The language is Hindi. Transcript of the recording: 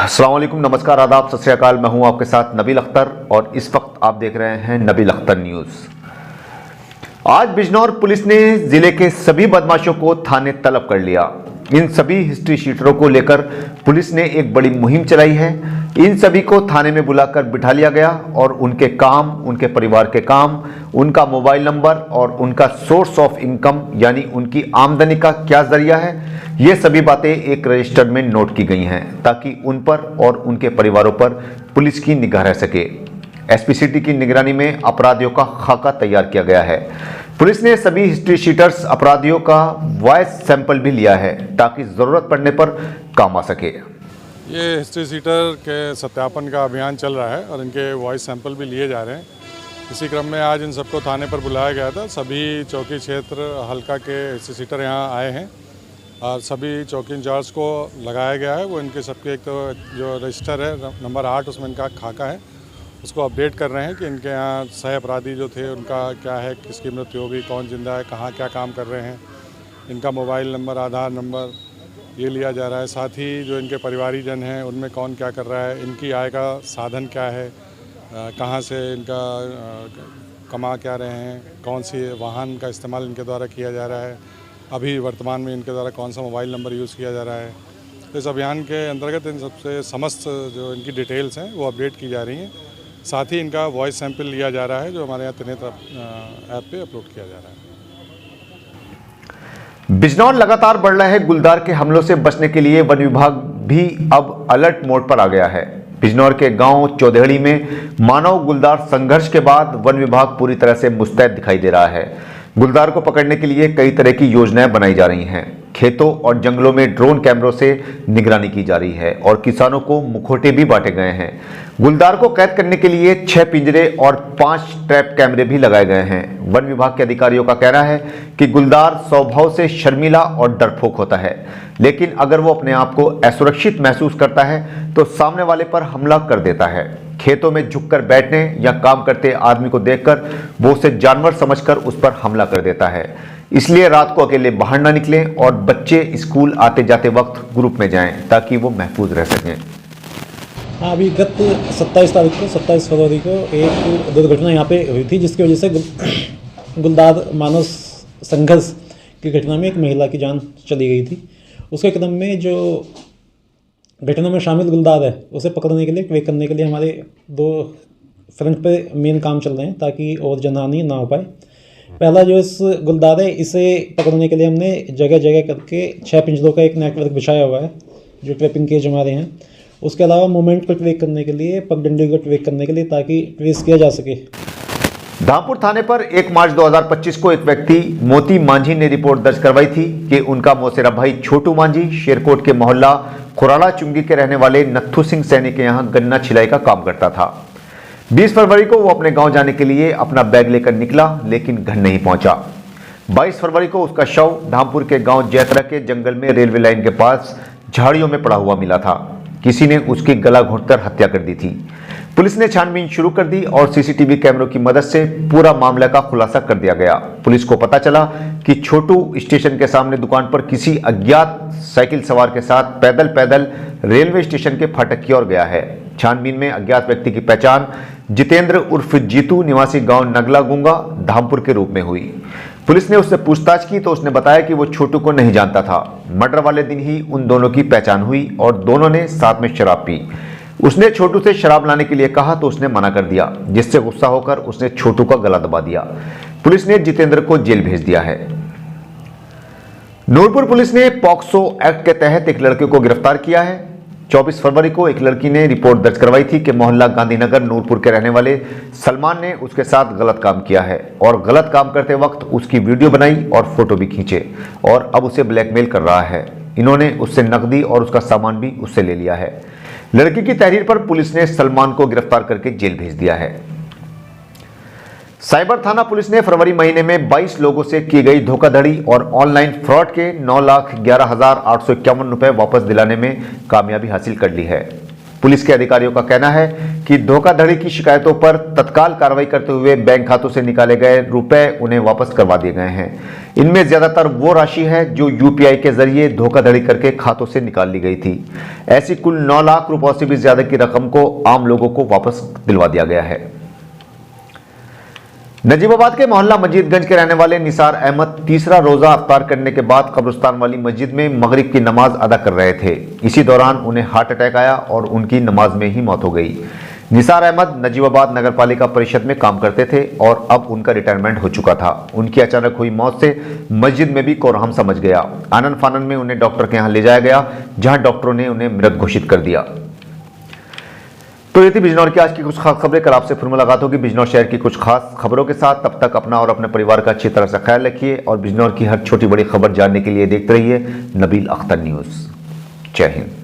अस्सलाम वालेकुम, नमस्कार, आदाब, सत श्री अकाल। मैं हूं आपके साथ नबील अख्तर और इस वक्त आप देख रहे हैं नबील अख्तर न्यूज़। आज बिजनौर पुलिस ने जिले के सभी बदमाशों को थाने तलब कर लिया। इन सभी हिस्ट्री शीटरों को लेकर पुलिस ने एक बड़ी मुहिम चलाई है। इन सभी को थाने में बुलाकर बिठा लिया गया और उनके काम, उनके परिवार के काम, उनका मोबाइल नंबर और उनका सोर्स ऑफ इनकम यानी उनकी आमदनी का क्या जरिया है, ये सभी बातें एक रजिस्टर में नोट की गई हैं ताकि उन पर और उनके परिवारों पर पुलिस की निगाह रह सके। एसपी सिटी की निगरानी में अपराधियों का खाका तैयार किया गया है। पुलिस ने सभी हिस्ट्री शीटर्स अपराधियों का वॉइस सैंपल भी लिया है ताकि जरूरत पड़ने पर काम आ सके। ये हिस्ट्री सीटर के सत्यापन का अभियान चल रहा है और इनके वॉइस सैंपल भी लिए जा रहे हैं। इसी क्रम में आज इन सबको थाने पर बुलाया गया था। सभी चौकी क्षेत्र हल्का के हिस्ट्री सीटर यहाँ आए हैं और सभी चौकी इंचार्ज को लगाया गया है। वो इनके सबके एक तो जो रजिस्टर है नंबर 8 उसमें इनका खाका है, उसको अपडेट कर रहे हैं कि इनके यहाँ सह अपराधी जो थे उनका क्या है, किसकी मृत्यु होगी, कौन जिंदा है, कहाँ क्या काम कर रहे हैं, इनका मोबाइल नंबर, आधार नंबर ये लिया जा रहा है। साथ ही जो इनके परिवारीजन हैं उनमें कौन क्या कर रहा है, इनकी आय का साधन क्या है, कहाँ से इनका कमा क्या रहे हैं, कौन सी वाहन का इस्तेमाल इनके द्वारा किया जा रहा है, अभी वर्तमान में इनके द्वारा कौन सा मोबाइल नंबर यूज़ किया जा रहा है। तो इस अभियान के अंतर्गत इन सबसे समस्त जो इनकी डिटेल्स हैं वो अपडेट की जा रही हैं। साथ ही इनका वॉइस सैंपल लिया जा रहा है जो हमारे यहाँ त्रिनेत्र ऐप पे अपलोड किया जा रहा है। बिजनौर लगातार बढ़ रहे गुलदार के हमलों से बचने के लिए वन विभाग भी अब अलर्ट मोड पर आ गया है। बिजनौर के गांव चौदेहड़ी में मानव गुलदार संघर्ष के बाद वन विभाग पूरी तरह से मुस्तैद दिखाई दे रहा है। गुलदार को पकड़ने के लिए कई तरह की योजनाएं बनाई जा रही हैं। खेतों और जंगलों में ड्रोन कैमरों से निगरानी की जा रही है और किसानों को मुखौटे भी बांटे गए हैं। गुलदार को कैद करने के लिए 6 पिंजरे और 5 ट्रैप कैमरे भी लगाए गए हैं। वन विभाग के अधिकारियों का कहना है कि गुलदार स्वभाव से शर्मीला और डरपोक होता है, लेकिन अगर वो अपने आप को असुरक्षित महसूस करता है तो सामने वाले पर हमला कर देता है। खेतों में झुककर बैठने या काम करते आदमी को देखकर वो उसे जानवर समझकर उस पर हमला कर देता है। इसलिए रात को अकेले बाहर ना निकलें और बच्चे स्कूल आते जाते वक्त ग्रुप में जाएं ताकि वो महफूज रह सकें। हाँ, अभी गत 27 फरवरी को एक दुर्घटना यहाँ पे हुई थी जिसकी वजह से गुलदार मानव संघर्ष की घटना में एक महिला की जान चली गई थी। उसके क्रम में जो घटना में शामिल गुलदार है उसे पकड़ने के लिए, ट्रैक करने के लिए हमारे 2 फ्रंट पे मेन काम चल रहे हैं ताकि और जनहानि ना हो पाए। पहला जो इस गुलदार है इसे पकड़ने के लिए हमने जगह जगह करके 6 पिंजरों का एक नेटवर्क बिछाया हुआ है जो ट्रैपिंग केज हमारे हैं। उसके अलावा मूवमेंट को ट्रैक करने के लिए, पगडंडी को ट्रैक करने के लिए ताकि ट्रेस किया जा सके। धामपुर थाने पर 1 मार्च 2025 को एक व्यक्ति मोती मांझी ने रिपोर्ट दर्ज करवाई थी कि उनका मौसेरा भाई छोटू मांझी शेरकोट के मोहल्ला खुराला चुंगी के रहने वाले नत्थू सिंह सैनी के यहाँ गन्ना छिलाई का काम करता था। 20 फरवरी को वो अपने गांव जाने के लिए अपना बैग लेकर निकला लेकिन घर नहीं पहुंचा। 22 फरवरी को उसका शव धामपुर के गांव जैतरा के जंगल में रेलवे लाइन के पास झाड़ियों में पड़ा हुआ मिला था। किसी ने उसकी गला घोंटकर हत्या कर दी थी। पुलिस ने छानबीन शुरू कर दी और सीसीटीवी कैमरों की मदद से पूरा मामले का खुलासा कर दिया गया। पुलिस को पता चला कि छोटू स्टेशन के सामने दुकान पर किसी अज्ञात साइकिल सवार के साथ पैदल रेलवे स्टेशन के फाटक की ओर गया है। छानबीन में अज्ञात व्यक्ति की पहचान जितेंद्र उर्फ जीतू निवासी गांव नगला गुंगा धामपुर के रूप में हुई। पुलिस ने उससे पूछताछ की तो उसने बताया कि वो छोटू को नहीं जानता था। मर्डर वाले दिन ही उन दोनों की पहचान हुई और दोनों ने साथ में शराब पी। उसने छोटू से शराब लाने के लिए कहा तो उसने मना कर दिया, जिससे गुस्सा होकर उसने छोटू का गला दबा दिया। पुलिस ने जितेंद्र को जेल भेज दिया है। नूरपुर पुलिस ने पॉक्सो एक्ट के तहत एक लड़के को गिरफ्तार किया है। 24 फरवरी को एक लड़की ने रिपोर्ट दर्ज करवाई थी कि मोहल्ला गांधीनगर नूरपुर के रहने वाले सलमान ने उसके साथ गलत काम किया है और गलत काम करते वक्त उसकी वीडियो बनाई और फोटो भी खींचे और अब उसे ब्लैकमेल कर रहा है। इन्होंने उससे नकदी और उसका सामान भी उससे ले लिया है। लड़की की तहरीर पर पुलिस ने सलमान को गिरफ्तार करके जेल भेज दिया है। साइबर थाना पुलिस ने फरवरी महीने में 22 लोगों से की गई धोखाधड़ी और ऑनलाइन फ्रॉड के 9,11,851 रुपए वापस दिलाने में कामयाबी हासिल कर ली है। पुलिस के अधिकारियों का कहना है कि धोखाधड़ी की शिकायतों पर तत्काल कार्रवाई करते हुए बैंक खातों से निकाले गए रुपए उन्हें वापस करवा दिए गए हैं। इनमें ज्यादातर वो राशि है जो यूपीआई के जरिए धोखाधड़ी करके खातों से निकाल ली गई थी। ऐसी कुल 9 लाख रुपयों से भी ज्यादा की रकम को आम लोगों को वापस दिलवा दिया गया है। नजीबाबाद के मोहल्ला मजीदगंज के रहने वाले निसार अहमद तीसरा रोजा अफ्तार करने के बाद कब्रिस्तान वाली मस्जिद में मगरिब की नमाज अदा कर रहे थे। इसी दौरान उन्हें हार्ट अटैक आया और उनकी नमाज में ही मौत हो गई। निसार अहमद नजीबाबाद नगर पालिका परिषद में काम करते थे और अब उनका रिटायरमेंट हो चुका था। उनकी अचानक हुई मौत से मस्जिद में भी कोहराम समझ गया। आनन फानन में उन्हें डॉक्टर के यहाँ ले जाया गया, जहाँ डॉक्टरों ने उन्हें मृत घोषित कर दिया। तो ये थी बिजनौर की आज की कुछ खास खबरें। कल आपसे फिर मुलाकात होगी बिजनौर शहर की कुछ खास खबरों के साथ। तब तक अपना और अपने परिवार का अच्छी तरह से ख्याल रखिए और बिजनौर की हर छोटी बड़ी खबर जानने के लिए देखते रहिए नबील अख्तर न्यूज़। जय हिंद।